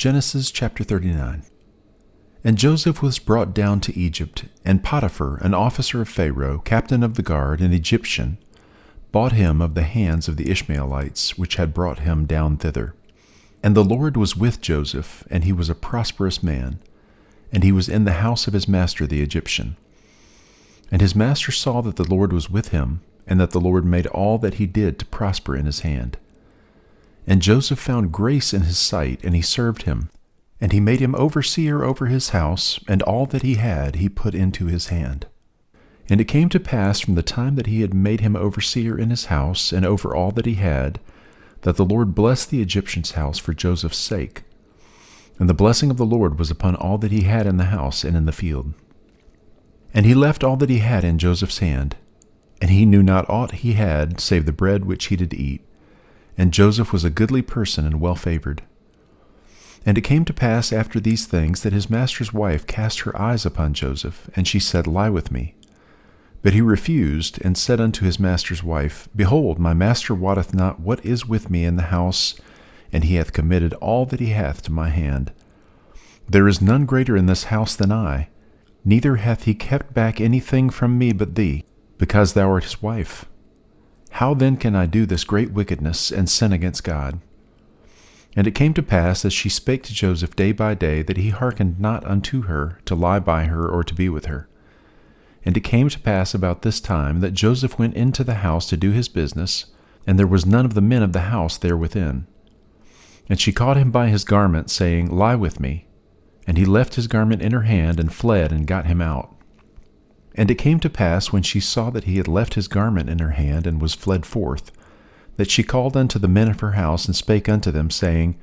Genesis chapter 39. And Joseph was brought down to Egypt, and Potiphar, an officer of Pharaoh, captain of the guard, an Egyptian, bought him of the hands of the Ishmaelites, which had brought him down thither. And the Lord was with Joseph, and he was a prosperous man, and he was in the house of his master the Egyptian. And his master saw that the Lord was with him, and that the Lord made all that he did to prosper in his hand. And Joseph found grace in his sight, and he served him. And he made him overseer over his house, and all that he had he put into his hand. And it came to pass from the time that he had made him overseer in his house, and over all that he had, that the Lord blessed the Egyptian's house for Joseph's sake. And the blessing of the Lord was upon all that he had in the house and in the field. And he left all that he had in Joseph's hand, and he knew not aught he had, save the bread which he did eat. And Joseph was a goodly person and well favored. And it came to pass after these things that his master's wife cast her eyes upon Joseph, and she said, Lie with me. But he refused, and said unto his master's wife, Behold, my master wotteth not what is with me in the house, and he hath committed all that he hath to my hand. There is none greater in this house than I, neither hath he kept back anything from me but thee, because thou art his wife. How then can I do this great wickedness, and sin against God? And it came to pass, as she spake to Joseph day by day, that he hearkened not unto her, to lie by her, or to be with her. And it came to pass about this time, that Joseph went into the house to do his business, and there was none of the men of the house there within. And she caught him by his garment, saying, Lie with me. And he left his garment in her hand, and fled, and got him out. And it came to pass, when she saw that he had left his garment in her hand, and was fled forth, that she called unto the men of her house, and spake unto them, saying,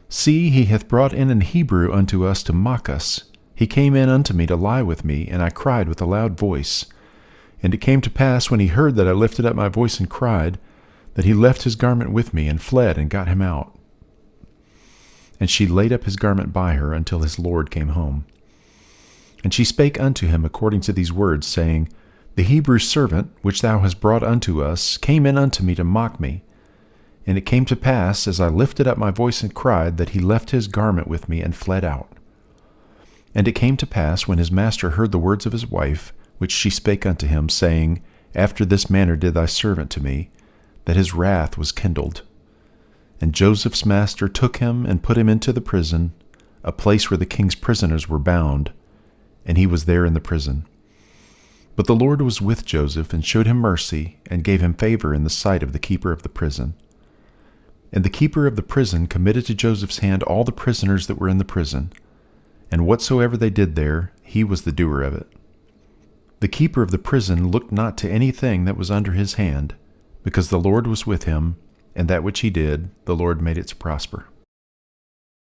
See, he hath brought in an Hebrew unto us to mock us. He came in unto me to lie with me, and I cried with a loud voice. And it came to pass, when he heard that I lifted up my voice and cried, that he left his garment with me, and fled, and got him out. And she laid up his garment by her, until his lord came home. And she spake unto him according to these words, saying, The Hebrew servant, which thou hast brought unto us, came in unto me to mock me. And it came to pass, as I lifted up my voice and cried, that he left his garment with me, and fled out. And it came to pass, when his master heard the words of his wife, which she spake unto him, saying, After this manner did thy servant to me, that his wrath was kindled. And Joseph's master took him, and put him into the prison, a place where the king's prisoners were bound, and he was there in the prison. But the Lord was with Joseph, and showed him mercy, and gave him favor in the sight of the keeper of the prison. And the keeper of the prison committed to Joseph's hand all the prisoners that were in the prison, and whatsoever they did there, he was the doer of it. The keeper of the prison looked not to anything that was under his hand, because the Lord was with him, and that which he did, the Lord made it to prosper.